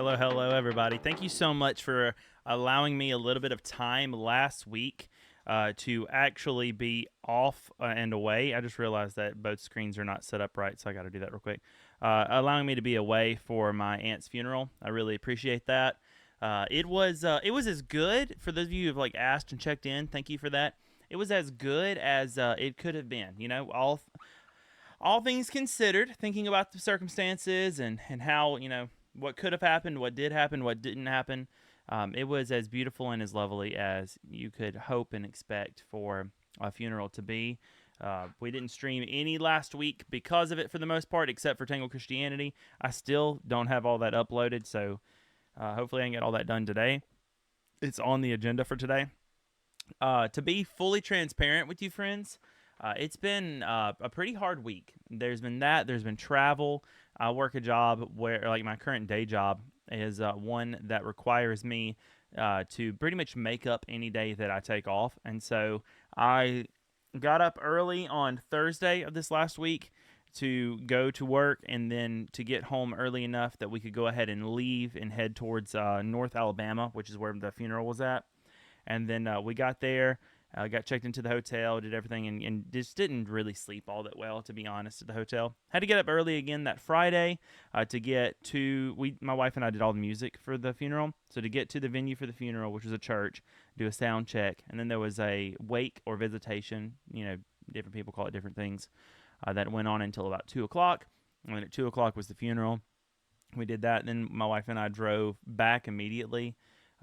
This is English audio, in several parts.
Hello, everybody. Thank you so much for allowing me a little bit of time last week to actually be off and away. I just realized that both screens are not set up right, so I got to do that real quick. Allowing me to be away for my aunt's funeral. I really appreciate that. It was as good for those of you who've asked and checked in. Thank you for that. It was as good as it could have been. All things considered, thinking about the circumstances and how, what could have happened, what did happen, what didn't happen, it was as beautiful and as lovely as you could hope and expect for a funeral to be. We didn't stream any last week because of it for the most part, except for Tangled Christianity. I still don't have all that uploaded, so hopefully I can get all that done today. It's on the agenda for today. To be fully transparent with you, friends, it's been a pretty hard week. There's been travel. I work a job where, my current day job is one that requires me to pretty much make up any day that I take off. And so I got up early on Thursday of this last week to go to work and then to get home early enough that we could go ahead and leave and head towards North Alabama, which is where the funeral was at. And then we got there. Got checked into the hotel, did everything, and just didn't really sleep all that well, to be honest, at the hotel. Had to get up early again that Friday to get to, my wife and I did all the music for the funeral. So to get to the venue for the funeral, which was a church, do a sound check. And then there was a wake or visitation, different people call it different things, that went on until about 2 o'clock. And then at 2 o'clock was the funeral. We did that. Then my wife and I drove back immediately.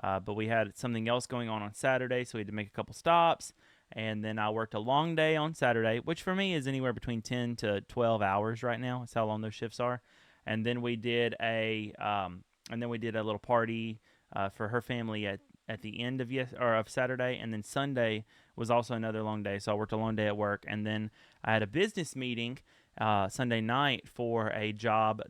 But we had something else going on Saturday, so we had to make a couple stops. And then I worked a long day on Saturday, which for me is anywhere between 10 to 12 hours right now. That's how long those shifts are. And then we did a little party for her family at the end of Saturday. And then Sunday was also another long day, so I worked a long day at work. And then I had a business meeting Sunday night for a job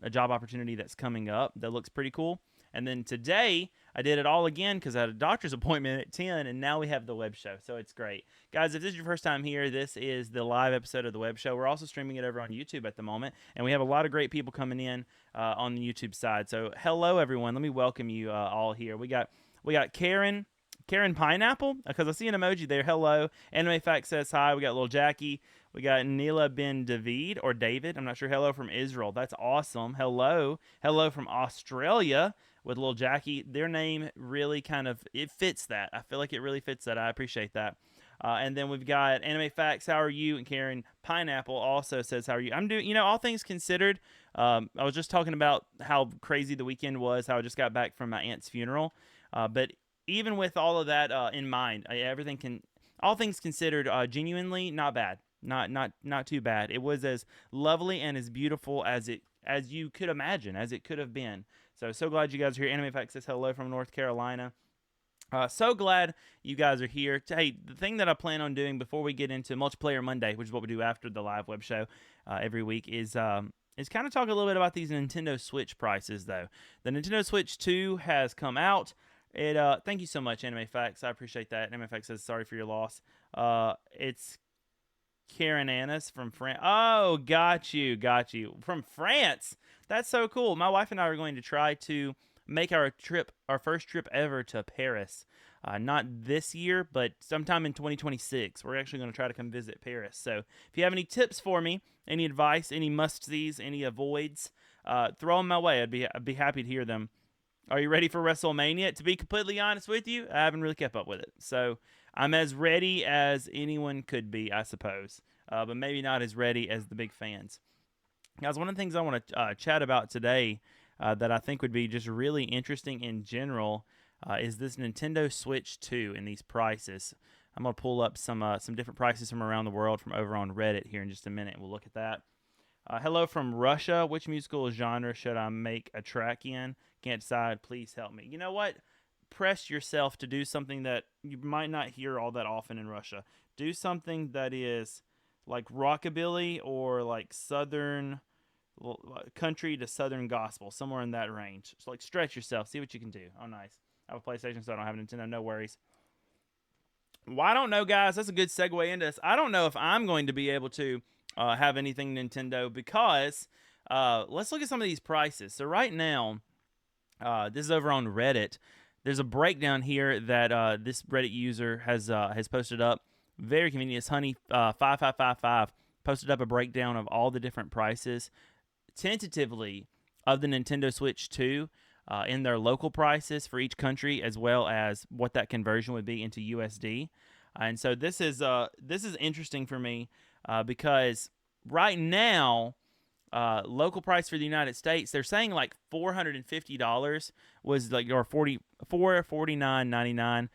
opportunity that's coming up that looks pretty cool. And then today, I did it all again because I had a doctor's appointment at 10, and now we have the Webb Show, so it's great. Guys, if this is your first time here, this is the live episode of the Webb Show. We're also streaming it over on YouTube at the moment, and we have a lot of great people coming in on the YouTube side. So hello, everyone. Let me welcome you all here. We got Karen Pineapple, because I see an emoji there. Hello. Anime Fact says hi. We got little Jackie. We got Neela Ben David, or David. I'm not sure. Hello from Israel. That's awesome. Hello. Hello from Australia with little Jackie. Their name really it fits that. I feel like it really fits that. I appreciate that. And then we've got Anime Facts, how are you? And Karen Pineapple also says, how are you? I'm doing, all things considered. I was just talking about how crazy the weekend was, how I just got back from my aunt's funeral. But even with all of that in mind, all things considered, genuinely not bad. Not too bad. It was as lovely and as beautiful as you could imagine, as it could have been. So glad you guys are here. Anime Fact says hello from North Carolina. So glad you guys are here. Hey, the thing that I plan on doing before we get into Multiplayer Monday, which is what we do after the live web show every week, is kind of talk a little bit about these Nintendo Switch prices, though. The Nintendo Switch 2 has come out. Thank you so much, Anime Facts. I appreciate that. Anime Facts says sorry for your loss. It's Karen Annis from France. Oh, got you. From France. That's so cool. My wife and I are going to try to make our first trip ever to Paris. Not this year, but sometime in 2026. We're actually going to try to come visit Paris. So if you have any tips for me, any advice, any must-sees, any avoids, throw them my way. I'd be happy to hear them. Are you ready for WrestleMania? To be completely honest with you, I haven't really kept up with it. So I'm as ready as anyone could be, I suppose. But maybe not as ready as the big fans. Guys, one of the things I want to chat about today that I think would be just really interesting in general is this Nintendo Switch 2 and these prices. I'm going to pull up some different prices from around the world from over on Reddit here in just a minute. We'll look at that. Hello from Russia. Which musical genre should I make a track in? Can't decide. Please help me. You know what? Press yourself to do something that you might not hear all that often in Russia. Do something that is like rockabilly or like southern country to southern gospel, somewhere in that range. So stretch yourself. See what you can do. Oh, nice. I have a PlayStation, so I don't have a Nintendo. No worries. Well, I don't know, guys. That's a good segue into this. I don't know if I'm going to be able to have anything Nintendo because let's look at some of these prices. So right now, This is over on Reddit. There's a breakdown here that this Reddit user has posted up. Very convenient. It's Honey 5555 posted up a breakdown of all the different prices, tentatively, of the Nintendo Switch 2 in their local prices for each country, as well as what that conversion would be into USD. And so this is interesting for me because right now, local price for the United States, they're saying like $450 was like, or 449.99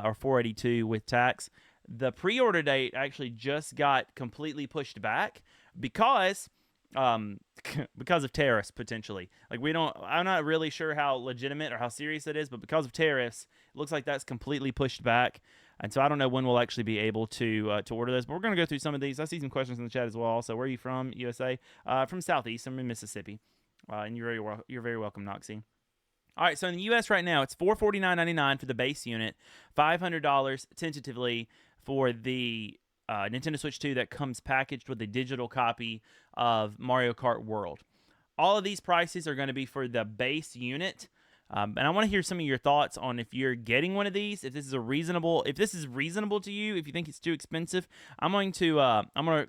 or 482 with tax. The pre-order date actually just got completely pushed back because because of tariffs potentially. Like I'm not really sure how legitimate or how serious it is, but because of tariffs, it looks like that's completely pushed back. And so I don't know when we'll actually be able to order this, but we're going to go through some of these. I see some questions in the chat as well. Also, where are you from? USA? From Southeast. I'm in Mississippi, and you're very welcome, Noxie. All right, so in the U.S. right now, it's $449.99 for the base unit, $500 tentatively for the Nintendo Switch 2 that comes packaged with a digital copy of Mario Kart World. All of these prices are going to be for the base unit. And I want to hear some of your thoughts on if you're getting one of these, if this is reasonable to you, if you think it's too expensive. I'm going to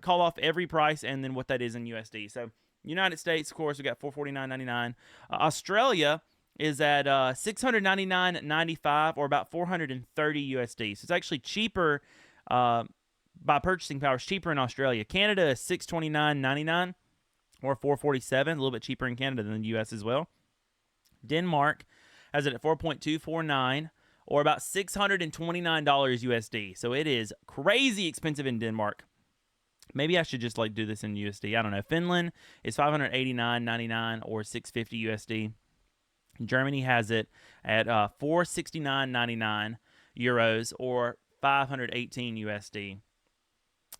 call off every price and then what that is in USD. So United States, of course, we got $449.99. Australia is at $699.95 or about 430 USD. So it's actually cheaper by purchasing power. It's cheaper in Australia. Canada is $629.99 or 447, a little bit cheaper in Canada than the US as well. Denmark has it at 4.249 or about $629 USD. So it is crazy expensive in Denmark. Maybe I should just like do this in USD. I don't know. Finland is $589.99 or 650 USD. Germany has it at 469.99 euros or 518 USD.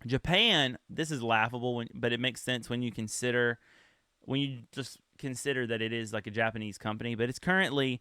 Japan, this is laughable, but it makes sense when you just consider that it is like a Japanese company, but it's currently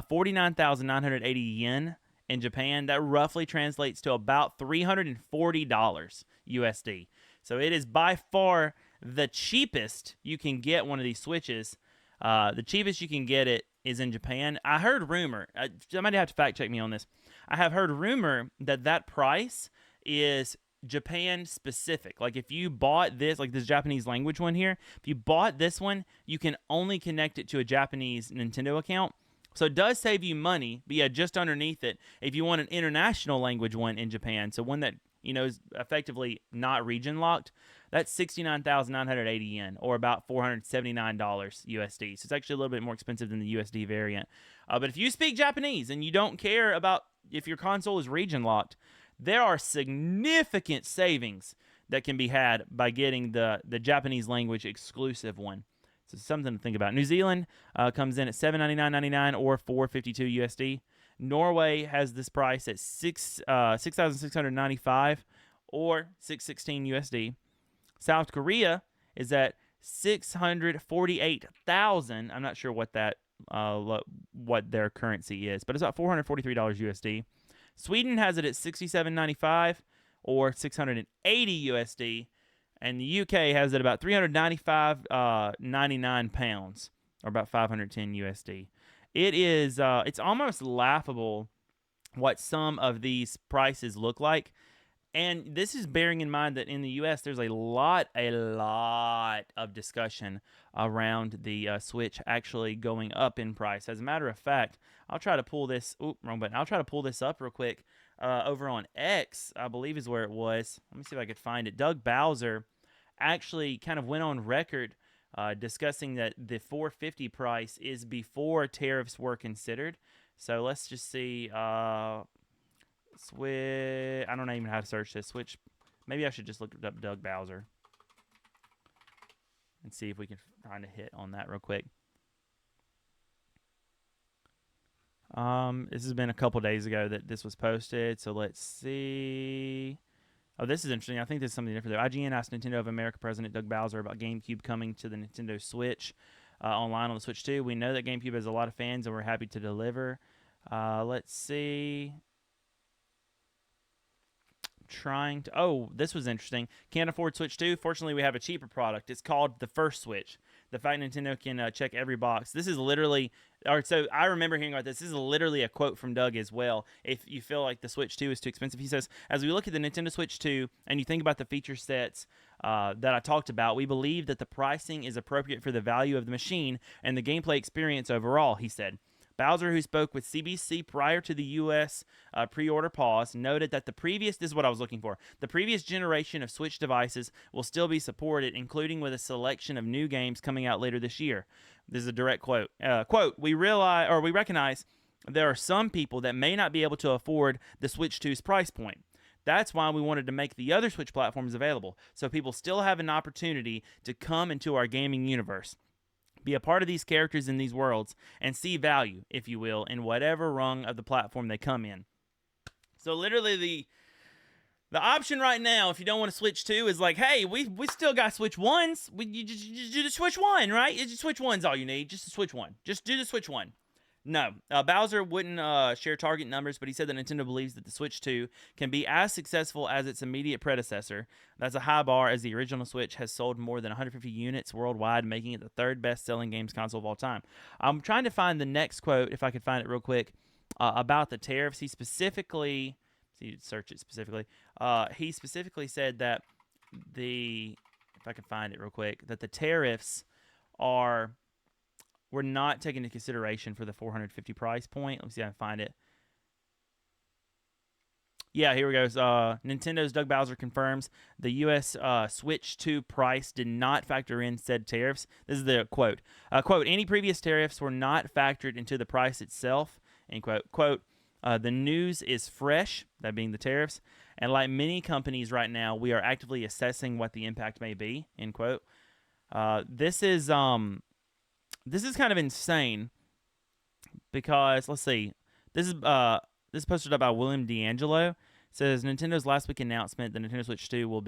49,980 yen in Japan. That roughly translates to about $340 USD. So it is by far the cheapest you can get one of these Switches. The cheapest you can get it is in Japan. I heard rumor, somebody have to fact check me on this. I have heard rumor that price is Japan specific. Like if you bought this, like this Japanese language one here, if you bought this one, you can only connect it to a Japanese Nintendo account. So it does save you money, but yeah, just underneath it, if you want an international language one in Japan, so one that is effectively not region locked, that's 69,980 yen or about $479 USD. So it's actually a little bit more expensive than the USD variant. But if you speak Japanese and you don't care about if your console is region locked, there are significant savings that can be had by getting the Japanese language exclusive one. So something to think about. New Zealand comes in at $799.99 or $452 USD. Norway has this price at $6,695 or $616 USD. South Korea is at $648,000. I'm not sure what that what their currency is, but it's about $443 USD. Sweden has it at $67.95 or $680 USD, and the UK has it about £395.99 or about $510 USD. It is it's almost laughable what some of these prices look like. And this is bearing in mind that in the U.S. there's a lot of discussion around the Switch actually going up in price. As a matter of fact, I'll try to pull this. Wrong button. I'll try to pull this up real quick over on X, I believe is where it was. Let me see if I could find it. Doug Bowser actually kind of went on record discussing that the $450 price is before tariffs were considered. So let's just see. Switch. I don't even know how to search this. Switch. Maybe I should just look up Doug Bowser and see if we can find a hit on that real quick. This has been a couple days ago that this was posted, so let's see. Oh, this is interesting. I think there's something different there. IGN asked Nintendo of America President Doug Bowser about GameCube coming to the Nintendo Switch online on the Switch 2. We know that GameCube has a lot of fans, and we're happy to deliver. Let's see. This was interesting. Can't afford Switch 2. Fortunately, we have a cheaper product. It's called the First Switch. the fact Nintendo can check every box. This is literally, or so I remember hearing about this. This is literally a quote from Doug as well. If you feel like the Switch 2 is too expensive, he says, as we look at the Nintendo Switch 2 and you think about the feature sets that I talked about, we believe that the pricing is appropriate for the value of the machine and the gameplay experience overall, he said. Bowser, who spoke with CBC prior to the U.S. Pre-order pause, noted that this is what I was looking for, the previous generation of Switch devices will still be supported, including with a selection of new games coming out later this year. This is a direct quote. We recognize there are some people that may not be able to afford the Switch 2's price point. That's why we wanted to make the other Switch platforms available, so people still have an opportunity to come into our gaming universe, be a part of these characters in these worlds, and see value, if you will, in whatever rung of the platform they come in. So literally the option right now, if you don't want to Switch 2, is like, hey, we still got Switch 1s. You just do the Switch 1, right? It's just Switch 1's all you need. Just the Switch 1. Just do the Switch 1. No, Bowser wouldn't share target numbers, but he said that Nintendo believes that the Switch 2 can be as successful as its immediate predecessor. That's a high bar, as the original Switch has sold more than 150 units worldwide, making it the third best-selling games console of all time. I'm trying to find the next quote, if I could find it real quick, about the tariffs. He specifically, search it specifically, he specifically said that if I can find it real quick, that the tariffs were not taken into consideration for the 450 price point. Let me see if I can find it. Yeah, here we go. Nintendo's Doug Bowser confirms the U.S. Switch 2 price did not factor in said tariffs. This is the quote. Quote, any previous tariffs were not factored into the price itself. End quote. Quote, the news is fresh, that being the tariffs, and like many companies right now, we are actively assessing what the impact may be. End quote. This is kind of insane because, let's see, this is posted up by William D'Angelo. It says Nintendo's last week announcement that Nintendo Switch 2 will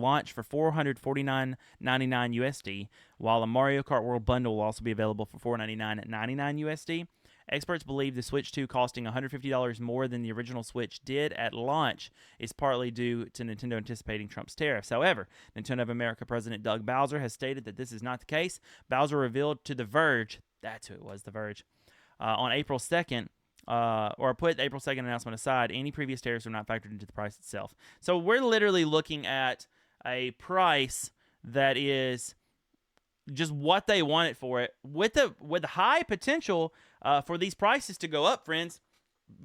launch for $449.99 USD, while a Mario Kart World bundle will also be available for $499.99 USD. Experts believe the Switch 2 costing $150 more than the original Switch did at launch is partly due to Nintendo anticipating Trump's tariffs. However, Nintendo of America President Doug Bowser has stated that this is not the case. Bowser revealed to The Verge, that's who it was, The Verge, on April 2nd, or put the April 2nd announcement aside, any previous tariffs are not factored into the price itself. So we're literally looking at a price that is just what they want it for it, with high potential for these prices to go up, friends.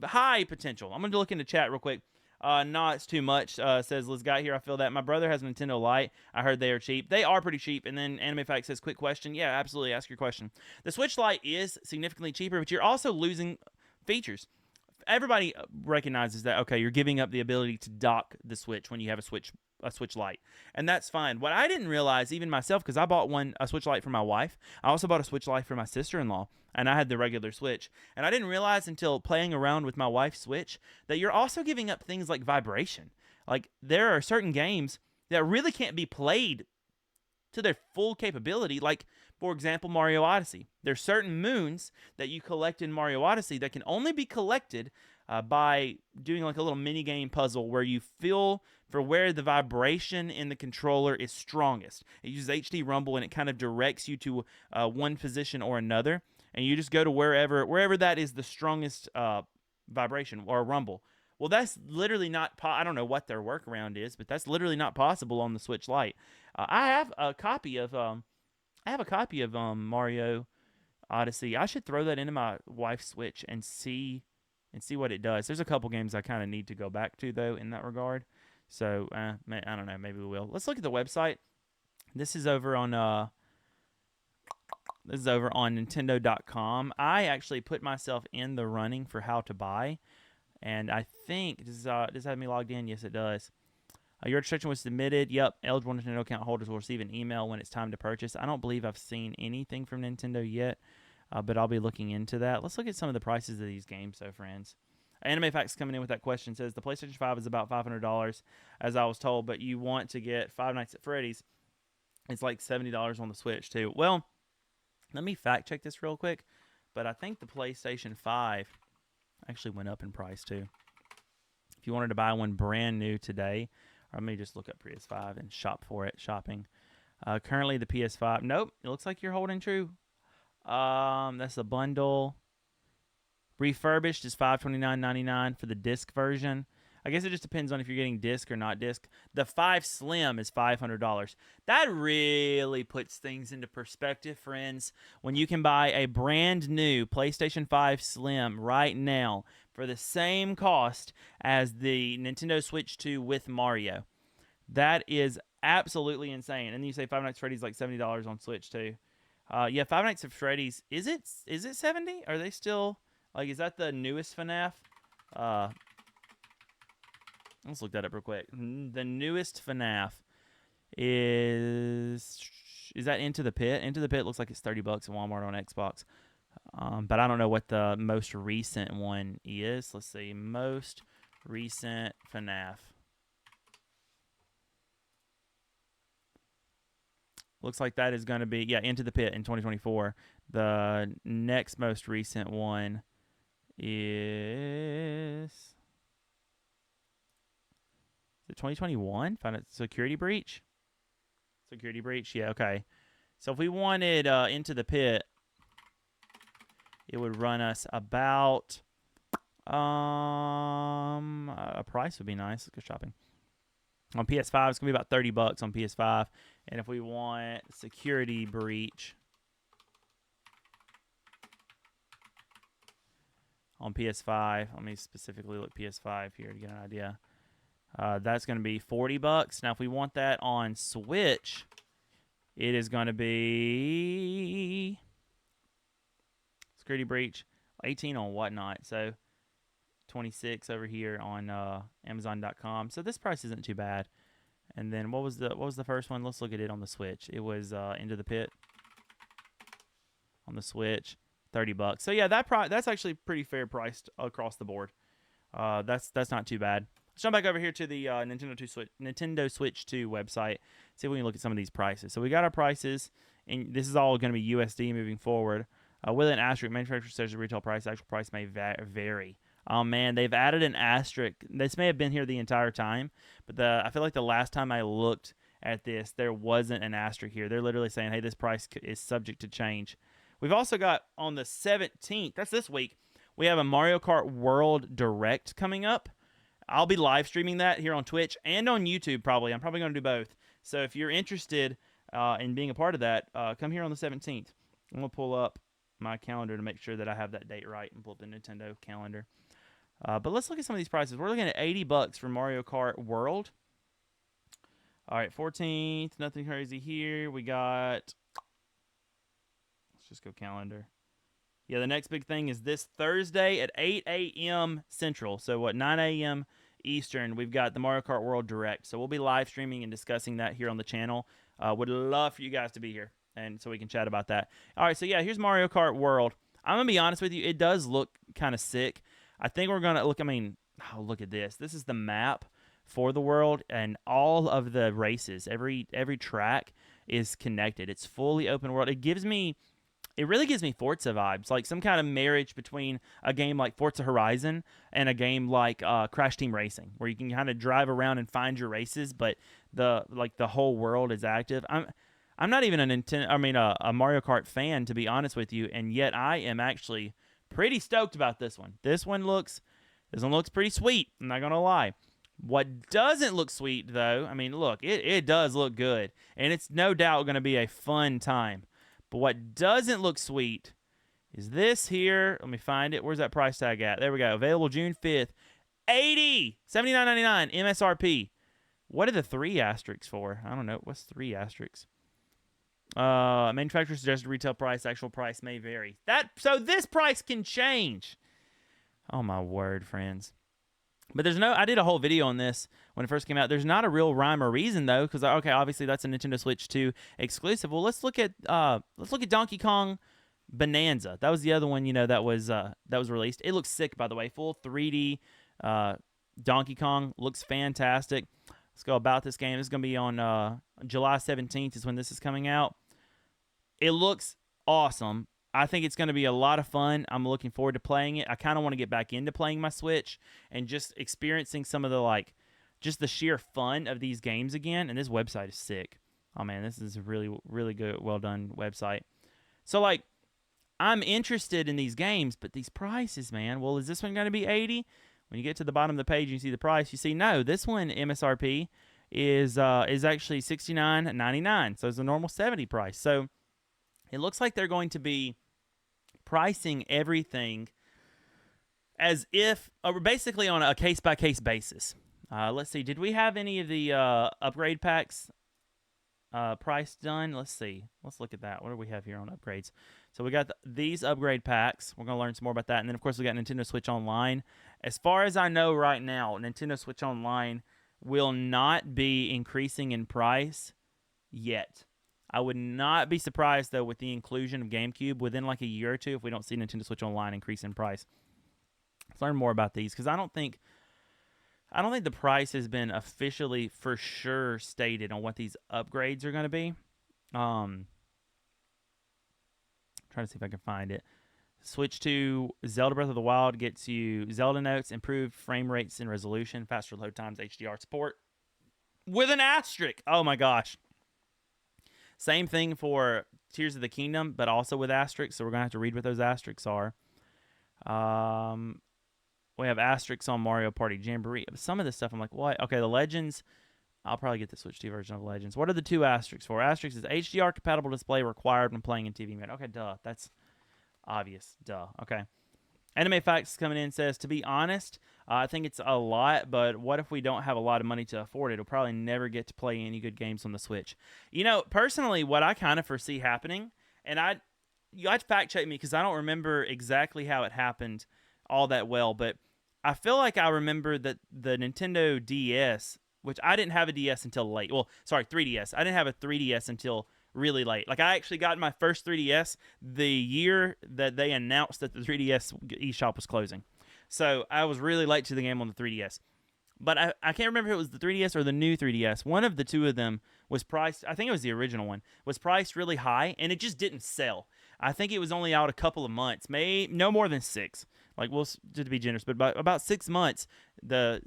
High potential. I'm going to look into chat real quick. No, it's too much, says Liz Guy here. I feel that. My brother has a Nintendo Lite. I heard they are cheap. They are pretty cheap. And then Anime Fact says, quick question. Yeah, absolutely. Ask your question. The Switch Lite is significantly cheaper, but you're also losing features. Everybody recognizes that, okay, you're giving up the ability to dock the Switch when you have a Switch Lite, and that's fine. What I didn't realize, even myself, because I bought a Switch Lite for my wife, I also bought a Switch Lite for my sister-in-law, and I had the regular Switch, and I didn't realize until playing around with my wife's Switch that you're also giving up things like vibration. Like, there are certain games that really can't be played to their full capability, like, for example, Mario Odyssey. There's certain moons that you collect in Mario Odyssey that can only be collected by doing like a little mini game puzzle where you feel for where the vibration in the controller is strongest. It uses HD Rumble, and it kind of directs you to one position or another, and you just go to wherever that is the strongest vibration or rumble. Well, that's literally not. I don't know what their workaround is, but that's literally not possible on the Switch Lite. I have a copy of Mario Odyssey. I should throw that into my wife's Switch and see what it does. There's a couple games I kind of need to go back to, though, in that regard. So, I don't know. Maybe we will. Let's look at the website. This is over on Nintendo.com. I actually put myself in the running for how to buy, and I think does it have me logged in? Yes, it does. Your registration was submitted. Yep, eligible Nintendo account holders will receive an email when it's time to purchase. I don't believe I've seen anything from Nintendo yet, but I'll be looking into that. Let's look at some of the prices of these games, though, friends. Anime Facts coming in with that question says the PlayStation 5 is about $500, as I was told, but you want to get Five Nights at Freddy's. It's like $70 on the Switch, too. Well, let me fact check this real quick, but I think the PlayStation 5 actually went up in price, too. If you wanted to buy one brand new today, or let me just look up PS5 and shop for it. Shopping. Currently, the PS5. Nope, it looks like you're holding true. That's a bundle. Refurbished is $529.99 for the disc version. I guess it just depends on if you're getting disc or not disc. The 5 Slim is $500. That really puts things into perspective, friends. When you can buy a brand new PlayStation 5 Slim right now for the same cost as the Nintendo Switch 2 with Mario. That is absolutely insane. And then you say Five Nights at Freddy's like $70 on Switch too. Yeah, Five Nights at Freddy's. Is it 70? Are they still like? Is that the newest FNAF? Let's look that up real quick. The newest FNAF is that Into the Pit? Into the Pit looks like it's $30 at Walmart on Xbox. But I don't know what the most recent one is. Let's see. Most recent FNAF. Looks like that is going to be, Into the Pit in 2024. The next most recent one is it 2021? Find it. Security Breach? Security Breach, yeah, okay. So if we wanted Into the Pit, it would run us about, a price would be nice. Let's go shopping. On PS5, it's going to be about $30 on PS5. And if we want Security Breach on PS5, let me specifically look PS5 here to get an idea. That's going to be $40. Now, if we want that on Switch, it is going to be Security Breach 18 on Whatnot. So 26 over here on Amazon.com. So this price isn't too bad. And then what was the first one? Let's look at it on the Switch. It was Into the Pit on the Switch, $30. So yeah, that's actually pretty fair priced across the board. That's not too bad. Let's jump back over here to the Nintendo Switch 2 website. See if we can look at some of these prices. So we got our prices, and this is all going to be USD moving forward. With an asterisk, manufacturer says the retail price, actual price may vary. Oh man, they've added an asterisk. This may have been here the entire time, but I feel like the last time I looked at this, there wasn't an asterisk here. They're literally saying, hey, this price is subject to change. We've also got on the 17th, that's this week, we have a Mario Kart World Direct coming up. I'll be live streaming that here on Twitch and on YouTube probably. I'm probably going to do both. So if you're interested in being a part of that, come here on the 17th. I'm going to pull up my calendar to make sure that I have that date right and pull up the Nintendo calendar. But let's look at some of these prices. We're looking at $80 for Mario Kart World. All right, 14th, nothing crazy here. We got, let's just go calendar. Yeah, the next big thing is this Thursday at 8 a.m. Central. So 9 a.m. Eastern, we've got the Mario Kart World Direct. So we'll be live streaming and discussing that here on the channel. Would love for you guys to be here, and so we can chat about that. All right, so yeah, here's Mario Kart World. I'm going to be honest with you. It does look kind of sick. I think we're going to look, look at this. This is the map for the world, and all of the races, every track is connected. It's fully open world. It really gives me Forza vibes, like some kind of marriage between a game like Forza Horizon and a game like Crash Team Racing, where you can kind of drive around and find your races, but the whole world is active. I'm not even a Mario Kart fan, to be honest with you, and yet I am actually pretty stoked about this one. This one looks pretty sweet. I'm not gonna lie. What doesn't look sweet though, look, it does look good, and it's no doubt going to be a fun time. But what doesn't look sweet is this here. Let me find it. Where's that price tag at? There we go. Available June 5th. $79.99 MSRP. What are the 3 asterisks for? I don't know. What's 3 asterisks? Manufacturer suggested retail price. Actual price may vary. So this price can change. Oh my word, friends. But I did a whole video on this when it first came out. There's not a real rhyme or reason though, because okay, obviously that's a Nintendo Switch 2 exclusive. Well, let's look at Donkey Kong Bonanza. That was the other one, that was released. It looks sick, by the way. Full 3D Donkey Kong looks fantastic. Let's go about this game. This is gonna be on July 17th is when this is coming out. It looks awesome. I think it's going to be a lot of fun. I'm looking forward to playing it. I kind of want to get back into playing my Switch and just experiencing some of the just the sheer fun of these games again. And this website is sick. Oh man, this is a really, really good, well done website. So like, I'm interested in these games, but these prices, man. Well, is this one going to be 80? When you get to the bottom of the page, and you see the price. You see, no, this one MSRP is actually $69.99. So it's a normal 70 price. So it looks like they're going to be pricing everything as if basically on a case by case basis. Let's see. Did we have any of the upgrade packs price done? Let's see. Let's look at that. What do we have here on upgrades? So we got these upgrade packs. We're going to learn some more about that. And then, of course, we got Nintendo Switch Online. As far as I know right now, Nintendo Switch Online will not be increasing in price yet. I would not be surprised, though, with the inclusion of GameCube within like a year or two if we don't see Nintendo Switch Online increase in price. Let's learn more about these because I don't think the price has been officially for sure stated on what these upgrades are going to be. Trying to see if I can find it. Switch to Zelda Breath of the Wild gets you Zelda notes, improved frame rates and resolution, faster load times, HDR support with an asterisk. Oh my gosh. Same thing for Tears of the Kingdom, but also with asterisks. So we're going to have to read what those asterisks are. We have asterisks on Mario Party Jamboree. Some of this stuff, I'm like, what? Okay, the Legends. I'll probably get the Switch 2 version of Legends. What are the two asterisks for? Asterisks is HDR compatible display required when playing in TV mode. Okay, duh. That's obvious. Duh. Okay. Anime Facts coming in says, to be honest, I think it's a lot, but what if we don't have a lot of money to afford it? We'll probably never get to play any good games on the Switch. You know, personally, what I kind of foresee happening, and I'd fact check me because I don't remember exactly how it happened all that well, but I feel like I remember that the Nintendo DS, which I didn't have a DS until late. Well, sorry, 3DS. I didn't have a 3DS until really late. Like, I actually got my first 3DS the year that they announced that the 3DS eShop was closing. So I was really late to the game on the 3DS. But I can't remember if it was the 3DS or the new 3DS. One of the two of them was priced, I think it was the original one, was priced really high, and it just didn't sell. I think it was only out a couple of months, no more than 6. Like, we'll just to be generous, but about 6 months, the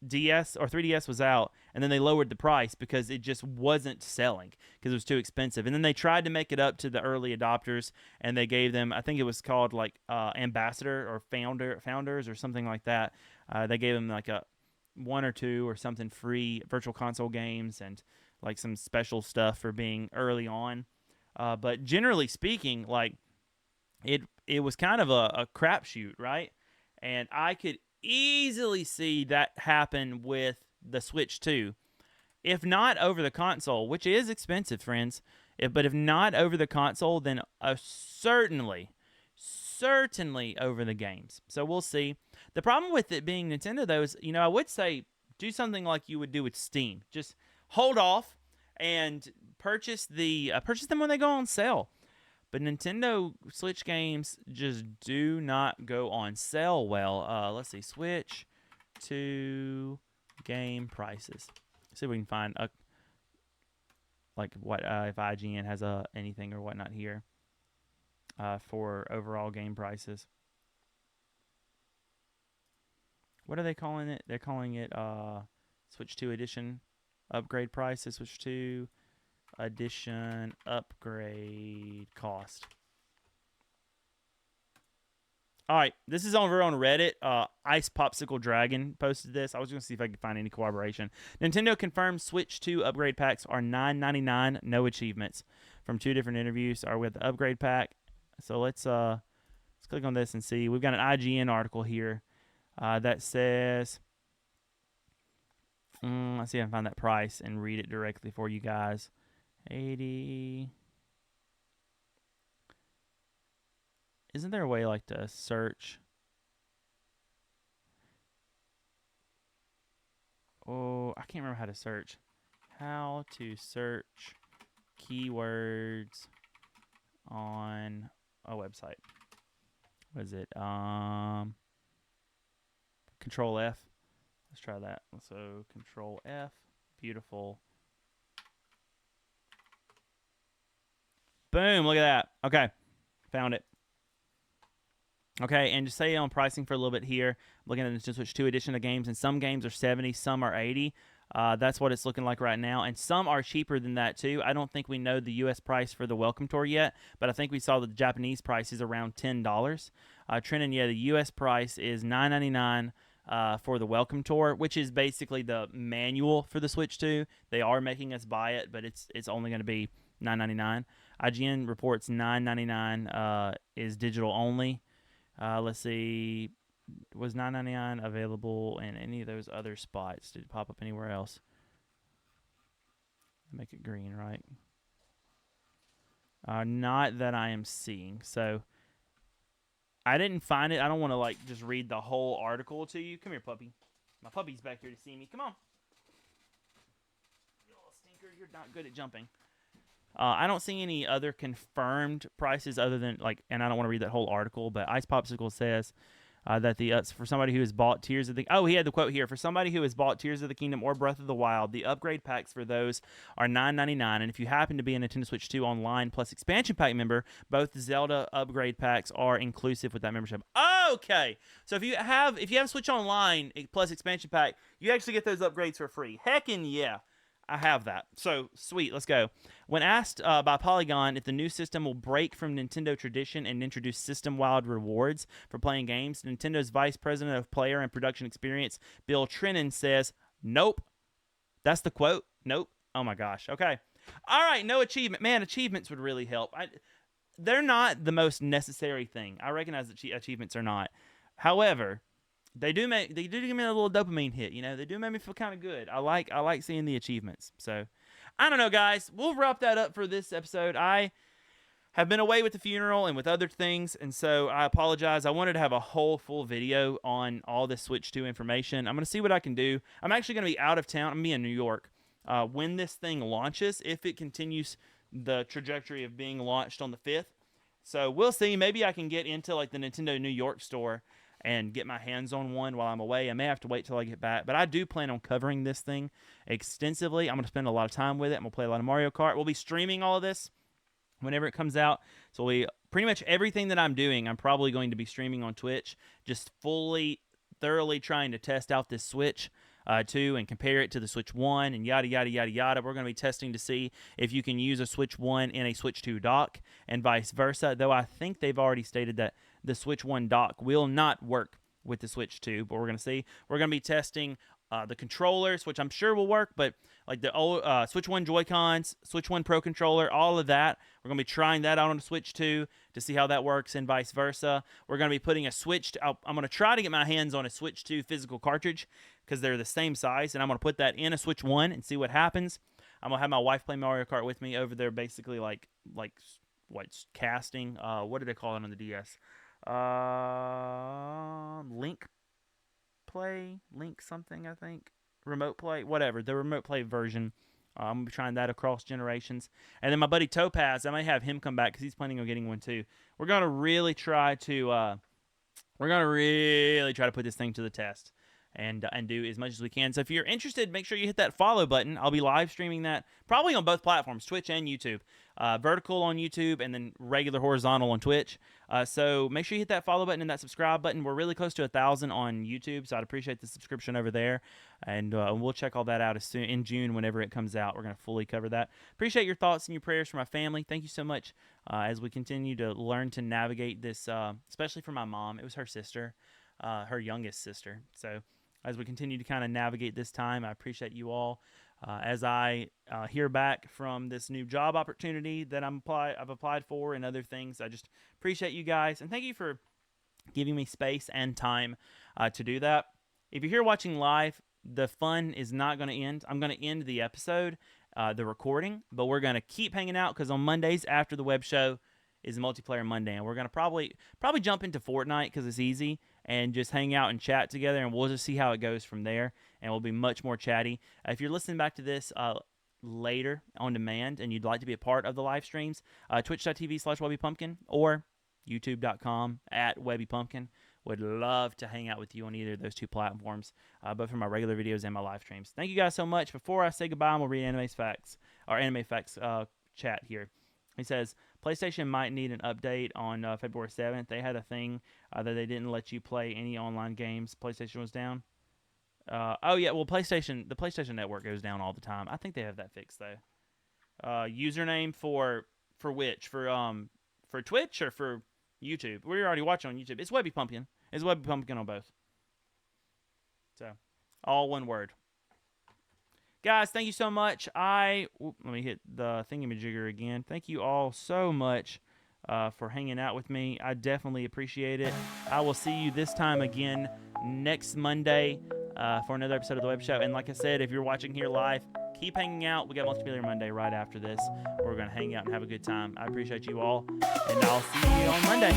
DS or 3DS was out, and then they lowered the price because it just wasn't selling because it was too expensive. And then they tried to make it up to the early adopters, and they gave them, I think it was called like ambassador or founders or something like that. They gave them like a 1 or 2 or something free virtual console games and like some special stuff for being early on. But generally speaking, like it was kind of a crapshoot, right? And I could easily see that happen with the Switch 2. If not over the console, which is expensive, friends, but if not over the console, then certainly over the games. So we'll see. The problem with it being Nintendo, though, is, I would say do something like you would do with Steam. Just hold off and purchase them when they go on sale. But Nintendo Switch games just do not go on sale well. Let's see. Switch to game prices. See if we can find what if IGN has anything or whatnot here for overall game prices. What are they calling it? They're calling it Switch 2 Edition upgrade price. Switch 2 Edition upgrade cost. All right, this is over on Reddit. Ice Popsicle Dragon posted this. I was going to see if I could find any corroboration. Nintendo confirms Switch 2 upgrade packs are $9.99, no achievements. From 2 different interviews are with the upgrade pack. So let's click on this and see. We've got an IGN article here that says, let's see if I can find that price and read it directly for you guys. 80. Isn't there a way like to search? Oh, I can't remember how to search. How to search keywords on a website. What is it? Control F. Let's try that. So Control F. Beautiful. Boom, look at that. Okay, found it. Okay, and just say on pricing for a little bit here. I'm looking at the Switch 2 edition of games, and some games are 70, some are 80. That's what it's looking like right now, and some are cheaper than that too. I don't think we know the U.S. price for the Welcome Tour yet, but I think we saw the Japanese price is around $10. Trenton, yeah, the U.S. price is $9.99 for the Welcome Tour, which is basically the manual for the Switch 2. They are making us buy it, but it's only going to be $9.99. IGN reports $9.99 is digital only. Let's see, was $9.99 available in any of those other spots? Did it pop up anywhere else? Make it green, right? Not that I am seeing. So I didn't find it. I don't want to like just read the whole article to you. Come here, puppy. My puppy's back here to see me. Come on. You little stinker. You're not good at jumping. I don't see any other confirmed prices other than like, and I don't want to read that whole article, but Ice Popsicle says that the for somebody who has bought Tears of the he had the quote here, for somebody who has bought Tears of the Kingdom or Breath of the Wild, the upgrade packs for those are $9.99, and if you happen to be a Nintendo Switch 2 Online Plus expansion pack member, both Zelda upgrade packs are inclusive with that membership. Okay, so if you have Switch Online Plus expansion pack, you actually get those upgrades for free. Heckin' yeah. I have that. So, sweet, let's go. When asked by Polygon if the new system will break from Nintendo tradition and introduce system-wide rewards for playing games, Nintendo's Vice President of Player and Production Experience, Bill Trennan, says, nope. That's the quote. Nope. Oh, my gosh. Okay. All right, no achievement. Man, achievements would really help. They're not the most necessary thing. I recognize that achievements are not. However, They do give me a little dopamine hit, you know. They do make me feel kind of good. I like seeing the achievements. So, I don't know, guys. We'll wrap that up for this episode. I have been away with the funeral and with other things, and so I apologize. I wanted to have a whole full video on all this Switch 2 information. I'm going to see what I can do. I'm actually going to be out of town. I'm going to be in New York when this thing launches, if it continues the trajectory of being launched on the 5th. So, we'll see. Maybe I can get into like the Nintendo New York store and get my hands on one while I'm away. I may have to wait till I get back, but I do plan on covering this thing extensively. I'm going to spend a lot of time with it. I'm going to play a lot of Mario Kart. We'll be streaming all of this whenever it comes out. So pretty much everything that I'm doing, I'm probably going to be streaming on Twitch, just thoroughly trying to test out this Switch 2 and compare it to the Switch 1 and yada, yada, yada, yada. We're going to be testing to see if you can use a Switch 1 in a Switch 2 dock and vice versa, though I think they've already stated that the Switch 1 dock will not work with the Switch 2, but we're going to see. We're going to be testing the controllers, which I'm sure will work, but like the old Switch 1 Joy-Cons, Switch 1 Pro Controller, all of that. We're going to be trying that out on the Switch 2 to see how that works and vice versa. We're going to be putting I'm going to try to get my hands on a Switch 2 physical cartridge because they're the same size, and I'm going to put that in a Switch 1 and see what happens. I'm going to have my wife play Mario Kart with me over there, basically like what's casting. What do they call it on the DS? Link something, I think. Remote play, whatever. The remote play version. I'm going to be trying that across generations. And then my buddy Topaz, I may have him come back because he's planning on getting one too. We're going to really try to put this thing to the test and do as much as we can. So if you're interested, make sure you hit that follow button. I'll be live streaming that probably on both platforms, Twitch and YouTube. Vertical on YouTube and then regular horizontal on Twitch. So make sure you hit that follow button and that subscribe button. We're really close to 1,000 on YouTube, so I'd appreciate the subscription over there. And we'll check all that out as soon in June whenever it comes out. We're going to fully cover that. Appreciate your thoughts and your prayers for my family. Thank you so much as we continue to learn to navigate this, especially for my mom. It was her sister, her youngest sister. So as we continue to kind of navigate this time, I appreciate you all. As I hear back from this new job opportunity that I've applied for and other things, I just appreciate you guys. And thank you for giving me space and time to do that. If you're here watching live, the fun is not going to end. I'm going to end the episode, the recording, but we're going to keep hanging out because on Mondays after the web show is Multiplayer Monday, and we're going to probably jump into Fortnite because it's easy and just hang out and chat together, and we'll just see how it goes from there, and we'll be much more chatty. If you're listening back to this later on demand and you'd like to be a part of the live streams, twitch.tv/WebbyPumpkin or youtube.com/WebbyPumpkin. Would love to hang out with you on either of those two platforms, both for my regular videos and my live streams. Thank you guys so much. Before I say goodbye, I'm going to read Anime Facts chat here. He says, PlayStation might need an update on February 7th. They had a thing that they didn't let you play any online games. PlayStation was down. Oh yeah, well, the PlayStation Network goes down all the time. I think they have that fixed though. Username for which for Twitch or for YouTube? We're already watching on YouTube. It's Webby Pumpkin. It's Webby Pumpkin on both. So, all one word. Guys, thank you so much. Let me hit the thingamajigger again. Thank you all so much for hanging out with me. I definitely appreciate it. I will see you this time again next Monday for another episode of the Webb Show. And like I said, if you're watching here live, keep hanging out. We got Multiplayer Monday right after this. We're going to hang out and have a good time. I appreciate you all, and I'll see you on Monday.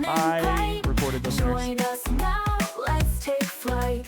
Bye, recorded listeners. Join us now, let's take flight.